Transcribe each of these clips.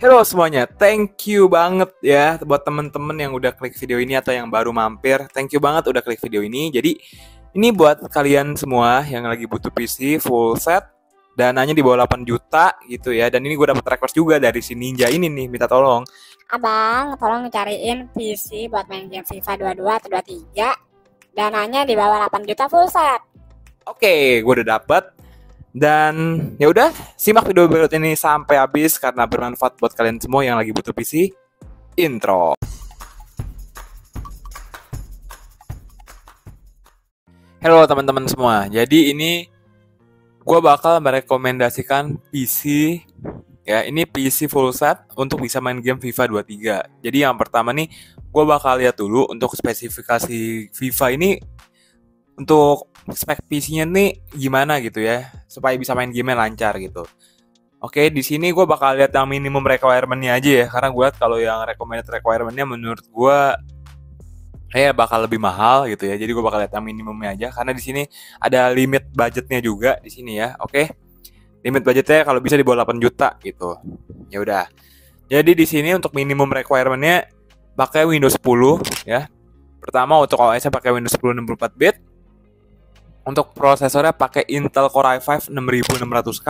Halo semuanya, thank you banget ya buat temen-temen yang udah klik video ini atau yang baru mampir. Thank you banget udah klik video ini. Jadi ini buat kalian semua yang lagi butuh PC full set, dananya di bawah 8 juta gitu ya. Dan ini gue dapet request juga dari si Ninja ini nih, minta tolong. Abang, tolong cariin PC buat main game FIFA 22 atau 23. Dananya di bawah 8 juta full set. Oke, gue udah dapet. Dan ya udah, simak video berikut ini sampai habis karena bermanfaat buat kalian semua yang lagi butuh PC. Intro. Halo teman-teman semua. Jadi ini gue bakal merekomendasikan PC ya, ini PC full set untuk bisa main game FIFA 23. Jadi yang pertama nih, gue bakal lihat dulu untuk spesifikasi FIFA ini, untuk spek PC-nya nih gimana gitu ya, supaya bisa main game-nya lancar gitu. Oke, di sini gue bakal lihat yang minimum requirement-nya aja ya, karena gue kalau yang recommended requirement-nya menurut gue bakal lebih mahal gitu ya. Jadi gue bakal lihat yang minimumnya aja, karena di sini ada limit budgetnya juga di sini ya. Oke, limit budgetnya kalau bisa di bawah 8 juta gitu. Ya udah. Jadi di sini untuk minimum requirement-nya pakai Windows 10 ya. Pertama untuk OS-nya pakai Windows 10 64 bit. Untuk prosesornya pakai Intel Core i5 6600K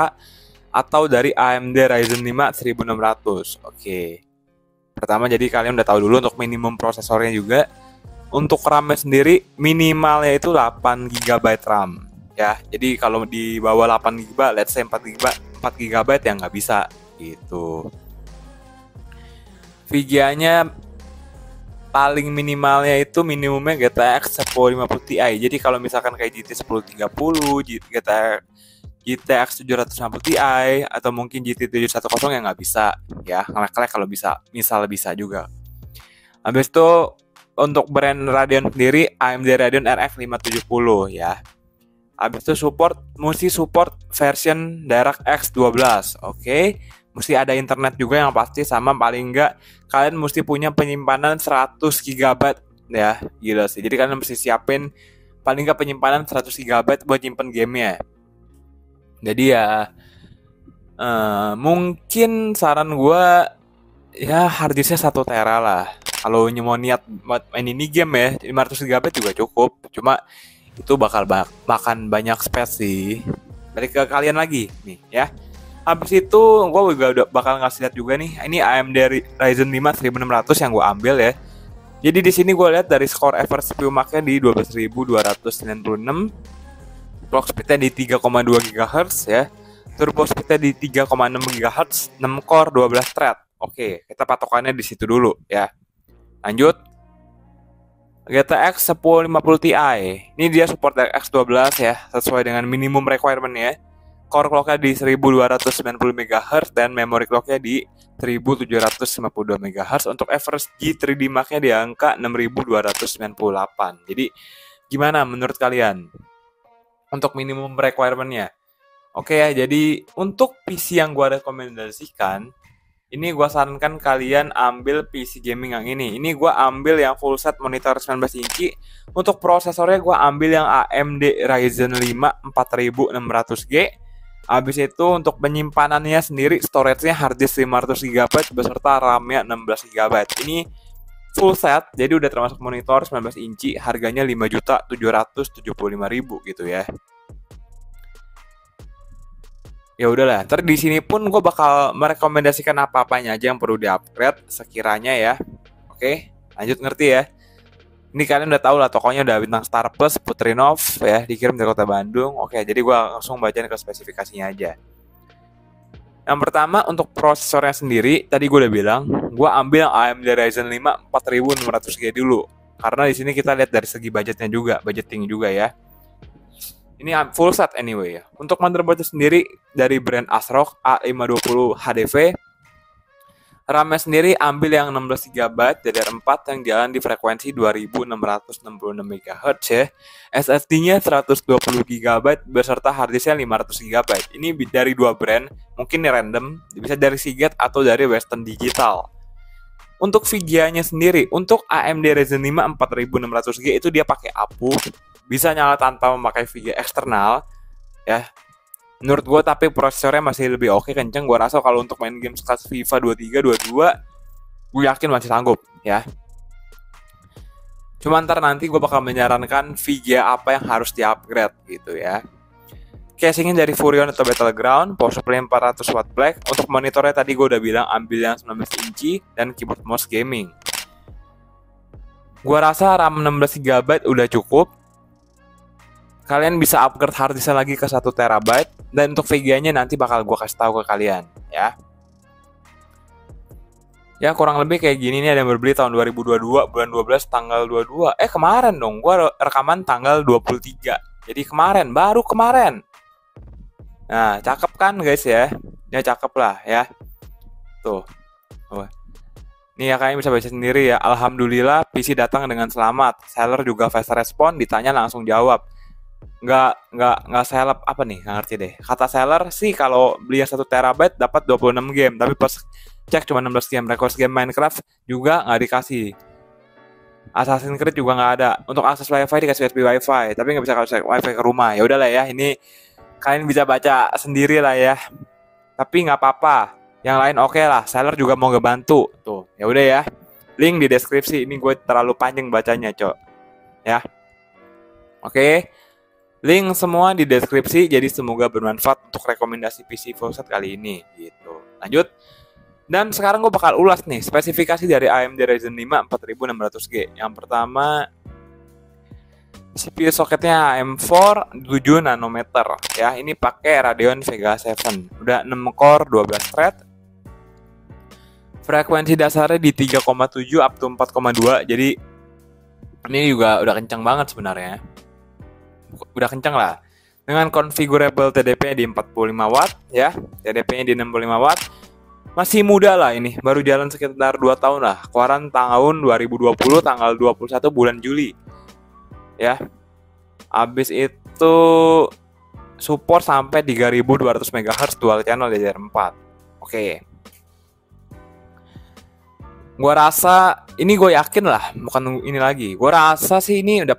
atau dari AMD Ryzen 5 1600. Oke. Pertama, jadi kalian udah tahu dulu untuk minimum prosesornya juga. Untuk RAM-nya sendiri minimalnya itu 8 GB RAM ya. Jadi kalau di bawah 8 GB, let's say 4 GB ya nggak bisa gitu. VGA-nya paling minimalnya itu minimumnya GTX 1050 Ti. Jadi kalau misalkan kayak GT 1030, GTX 750 Ti atau mungkin GT 710 ya nggak bisa ya. Ngelek-ngelek kalau bisa, misal bisa juga. Habis itu untuk brand Radeon sendiri AMD Radeon RX 570 ya. Habis itu mesti support version DirectX 12. Oke. Mesti ada internet juga yang pasti, sama paling enggak kalian mesti punya penyimpanan 100 GB ya. Gila sih. Jadi kalian mesti siapin paling enggak penyimpanan 100 GB buat nyimpen gamenya. Jadi ya mungkin saran gue ya harddisknya 1 tera lah. Kalau mau niat buat main ini game ya, 500 GB juga cukup. Cuma itu bakal makan banyak space sih. Balik ke kalian lagi nih ya. Habis itu gue juga udah bakal ngasih lihat juga nih. Ini AMD Ryzen 5 1600 yang gue ambil ya. Jadi di sini gue lihat dari skor average CPU max-nya di 12.296. Clock speed-nya di 3,2 GHz ya. Turbo speed-nya di 3,6 GHz, 6 core, 12 thread. Oke, kita patokannya di situ dulu ya. Lanjut. GTX 1050 Ti. Ini dia support DirectX 12 ya, sesuai dengan minimum requirement-nya. Core clock-nya di 1290 MHz dan memory clock-nya di 1752 MHz. Untuk average G3D Max-nya di angka 6298. Jadi gimana menurut kalian untuk minimum requirement-nya? Oke ya, jadi untuk PC yang gue rekomendasikan, ini gue sarankan kalian ambil PC gaming yang ini. Ini gue ambil yang full set monitor 19 inci. Untuk prosesornya gue ambil yang AMD Ryzen 5 4600G. Habis itu untuk penyimpanannya sendiri, storage-nya harddisk 500 GB beserta RAM-nya 16 GB. Ini full set, jadi udah termasuk monitor 19 inci, harganya 5.775.000 gitu ya. Ya udahlah, ntar di sini pun gue bakal merekomendasikan apa-apanya aja yang perlu di-upgrade sekiranya ya. Oke, lanjut, ngerti ya? Ini kalian udah tahu lah, tokonya udah bintang Star Plus, Putrinov ya, dikirim dari kota Bandung. Oke, jadi gue langsung bacain ke spesifikasinya aja. Yang pertama untuk prosesornya sendiri, tadi gue udah bilang, gue ambil yang AMD Ryzen 5 4600G dulu. Karena di sini kita lihat dari segi budgetnya juga, budgeting juga ya. Ini full set anyway ya. Untuk motherboardnya sendiri dari brand ASRock A520 HDV. RAM-nya sendiri ambil yang 16 GB DDR4 yang jalan di frekuensi 2666 MHz ya. SSD-nya 120 GB beserta harddisk-nya 500 GB. Ini dari dua brand, mungkin ini random, bisa dari Seagate atau dari Western Digital. Untuk VGA-nya sendiri, untuk AMD Ryzen 5 4600G itu dia pakai APU, bisa nyala tanpa memakai VGA eksternal ya. menurut gue, tapi prosesornya masih lebih oke, kenceng. Gue rasa kalau untuk main game sekelas FIFA 23, 22, gue yakin masih sanggup ya. Cuma ntar nanti gue bakal menyarankan VGA apa yang harus di-upgrade gitu ya. Casingnya dari Furion atau Battleground, power supply 400 watt black. Untuk monitornya tadi gue udah bilang ambil yang 19 inci dan keyboard mouse gaming. Gue rasa RAM 16 GB udah cukup. Kalian bisa upgrade hard disk lagi ke 1 TB, dan untuk VGA-nya nanti bakal gue kasih tahu ke kalian ya. Ya kurang lebih kayak gini nih, ada yang berbeli tahun 2022 bulan 12 tanggal 22. Kemarin dong, gue rekaman tanggal 23. Jadi baru kemarin. Nah, cakep kan guys ya? Ya cakep lah ya. Tuh. Nih ya, kalian bisa baca sendiri ya. Alhamdulillah PC datang dengan selamat. Seller juga fast respon, ditanya langsung jawab. Nggak seleb apa nih, nggak ngerti deh. Kata seller sih kalau beli 1 TB dapat 26 game, tapi pas cek cuma 16 game. Request game Minecraft juga nggak dikasih. Assassin's Creed juga nggak ada. Untuk akses wifi dikasih USB wifi, tapi nggak bisa akses wifi ke rumah. Ya udahlah ya, ini kalian bisa baca sendiri lah ya. Tapi nggak apa-apa. Yang lain oke lah. Seller juga mau ngebantu. Tuh, ya udah ya. Link di deskripsi. Ini gue terlalu panjang bacanya, cok. Ya. Oke. Link semua di deskripsi, jadi semoga bermanfaat untuk rekomendasi PC fullset kali ini gitu. Lanjut. Dan sekarang gue bakal ulas nih spesifikasi dari AMD Ryzen 5 4600G. Yang pertama, CPU soketnya AM4 7 nanometer ya. Ini pakai Radeon Vega 7. Udah 6 core 12 thread. Frekuensi dasarnya di 3,7 up to 4,2. Jadi ini juga udah kencang banget sebenarnya. Udah kencang lah. Dengan configurable TDP-nya di 45 watt ya. TDP-nya di 65 watt. Masih muda lah ini, baru jalan sekitar 2 tahun lah. Keluaran tahun 2020 tanggal 21 bulan Juli. Ya. Habis itu support sampai 3200 MHz dual channel DDR4. Oke. Gua rasa ini, gue yakin lah, bukan ini lagi. Gua rasa sih ini udah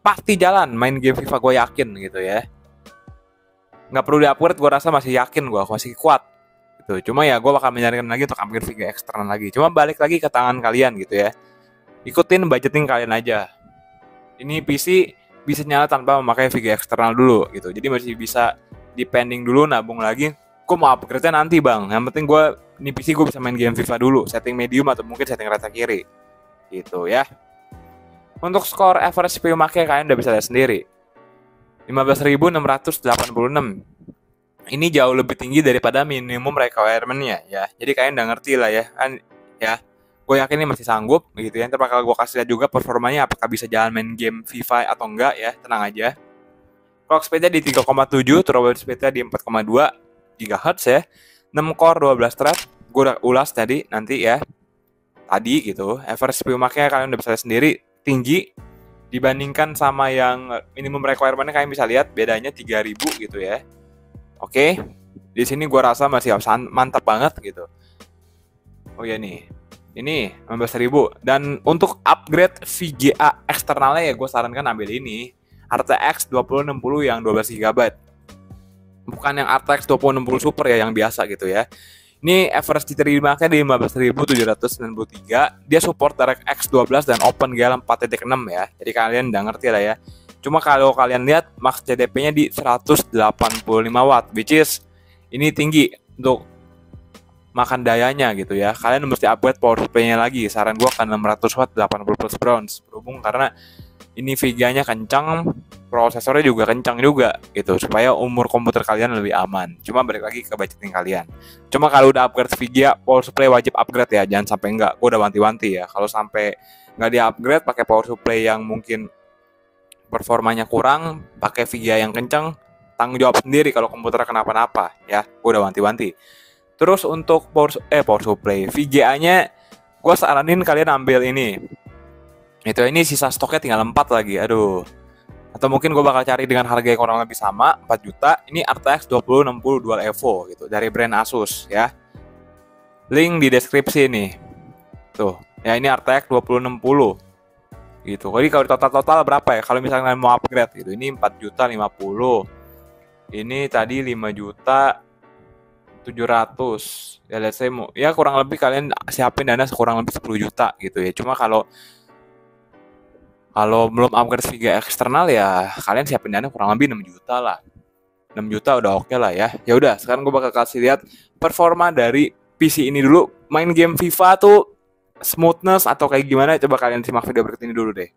pasti jalan main game FIFA, gue yakin gitu ya. Nggak perlu di-upgrade, gue rasa masih yakin, gue masih kuat gitu. Cuma ya gue bakal menyarankan lagi untuk upgrade VGA eksternal lagi. Cuma balik lagi ke tangan kalian gitu ya. Ikutin budgeting kalian aja. Ini PC bisa nyala tanpa memakai VGA eksternal dulu gitu. Jadi masih bisa depending dulu, nabung lagi. Gue mau upgrade-nya nanti bang. Yang penting ini PC gue bisa main game FIFA dulu. Setting medium atau mungkin setting rata kiri gitu ya. Untuk skor average CPU make kalian udah bisa lihat sendiri. 15.686. Ini jauh lebih tinggi daripada minimum requirement-nya ya. Jadi kalian udah ngerti lah ya. Kan ya, gue yakin ini masih sanggup gitu ya. Ntar bakal gue kasih lihat juga performanya apakah bisa jalan main game FIFA atau enggak ya. Tenang aja. Clock speed-nya di 3,7, throughout speed-nya di 4,2 GHz ya. 6 core 12 thread. Gue udah ulas tadi nanti ya. Tadi gitu. Average CPU make-nya kalian udah bisa lihat sendiri, tinggi dibandingkan sama yang minimum requirement-nya. Kalian bisa lihat bedanya 3000 gitu ya. Oke. Di sini gua rasa masih mantap banget gitu. Oh ya nih. Ini 15.000. Dan untuk upgrade VGA eksternalnya ya gue sarankan ambil ini. RTX 2060 yang 12 GB. Bukan yang RTX 2060 Super ya, yang biasa gitu ya. Ini average diterimanya di 15.793. Dia support DirectX 12 dan OpenGL 4.6 ya. Jadi kalian udah ngerti lah ya. Cuma kalau kalian lihat max CDP-nya di 185 watt, which is ini tinggi untuk makan dayanya gitu ya. Kalian mesti upgrade power supply-nya lagi. Saran gua kan 600 watt 80 plus bronze. Berhubung karena ini VGA-nya kencang, prosesornya juga kencang juga gitu, supaya umur komputer kalian lebih aman. Cuma balik lagi ke budgeting kalian. Cuma kalau udah upgrade VGA, power supply wajib upgrade ya, jangan sampai enggak. Gue udah wanti-wanti ya, kalau sampai nggak di-upgrade pakai power supply yang mungkin performanya kurang, pakai VGA yang kencang, tanggung jawab sendiri kalau komputer kenapa-napa ya. Gue udah wanti-wanti. Terus untuk power supply VGA-nya, gue saranin kalian ambil ini. Ini sisa stoknya tinggal 4 lagi. Aduh. Atau mungkin gue bakal cari dengan harga yang kurang lebih sama, 4 juta. Ini RTX 2060 Dual Evo gitu, dari brand Asus ya. Link di deskripsi nih. Tuh, ya ini RTX 2060 gitu. Jadi kalau total berapa ya? Kalau misalnya mau upgrade gitu, ini 4 juta 50. Ini tadi 5.700.000. Ya let's say ya kurang lebih kalian siapin dana kurang lebih 10 juta gitu ya. Cuma kalau belum upgrade VGA eksternal ya kalian siapin dana kurang lebih 6 juta lah. 6 juta udah oke lah ya. Ya udah, sekarang gue bakal kasih lihat performa dari PC ini dulu. Main game FIFA tuh smoothness atau kayak gimana, coba kalian simak video berikut ini dulu deh.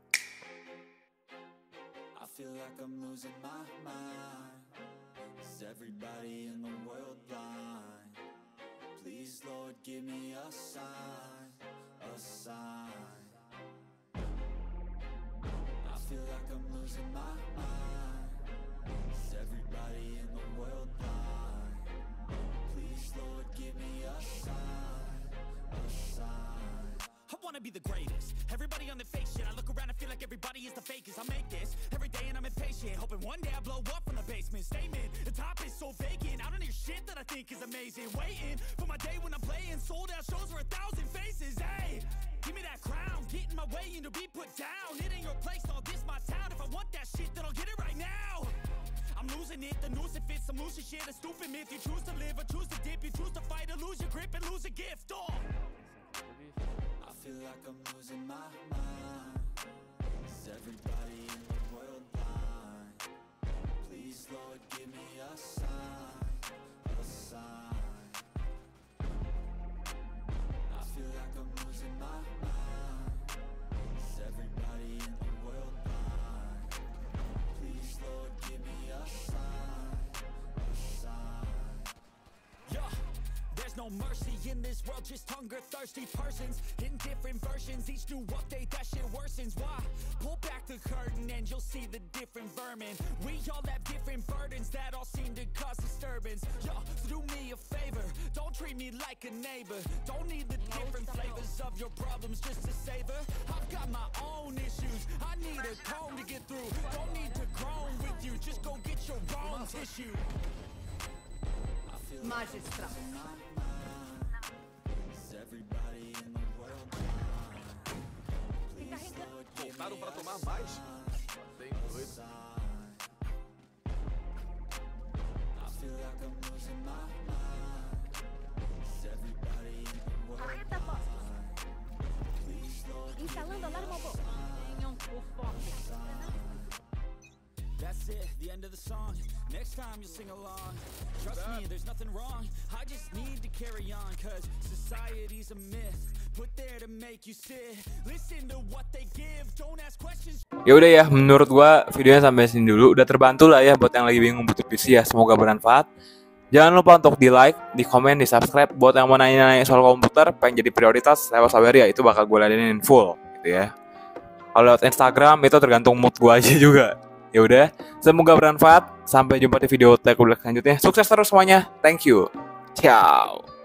Be the greatest. Everybody on the fake shit. I look around and feel like everybody is the fakest. I make this every day and I'm impatient, hoping one day I blow up from the basement. Statement, the top is so vacant. I don't hear shit that I think is amazing. Waiting for my day when I'm playing sold out shows for 1,000 faces. Hey, give me that crown, get in my way and to be put down. It ain't your place, all this my town. If I want that shit, then I'll get it right now. I'm losing it, the noose it fits. I'm losing shit, a stupid myth. You choose to live or choose to dip. You choose to fight or lose your grip and lose a gift. Oh, I feel like I'm losing my mind. Is everybody in the world blind? Please, Lord, give me a sign, a sign. I feel like I'm losing my mind. Is everybody in the world blind? Please, Lord, give me a sign, a sign. Yeah. There's no mercy in this world, just hunger-thirsty persons in different versions. Each new update, that shit worsens. Why? Pull back the curtain and you'll see the different vermin. We all have different burdens that all seem to cause disturbance. Yo, so do me a favor, don't treat me like a neighbor. Don't need the different flavors of your problems just to savor. I've got my own issues, I need a comb to get through. Don't need to groan with you, just go get your own tissue. Magistral. Voltaram para tomar mais? Tem doido. Arreta, boss. Instalando alarma ao bom. Tenham o foco. That's it, the end of the song. Next time you'll sing along. Trust me, there's nothing wrong. I just need to carry on, cause society's a myth put there to make you sit. Listen to what they give, don't ask questions. Ya udah ya, menurut gua videonya sampai sini dulu. Udah terbantu lah ya buat yang lagi bingung butuh PC ya. Semoga bermanfaat. Jangan lupa untuk di like, di komen, di subscribe. Buat yang mau nanya-nanya soal komputer, pengen jadi prioritas, lewat Saweria itu bakal gue ladenin full gitu ya. Kalau lewat Instagram itu tergantung mood gue aja juga. Ya udah, semoga bermanfaat. Sampai jumpa di video tech selanjutnya. Sukses terus semuanya. Thank you. Ciao.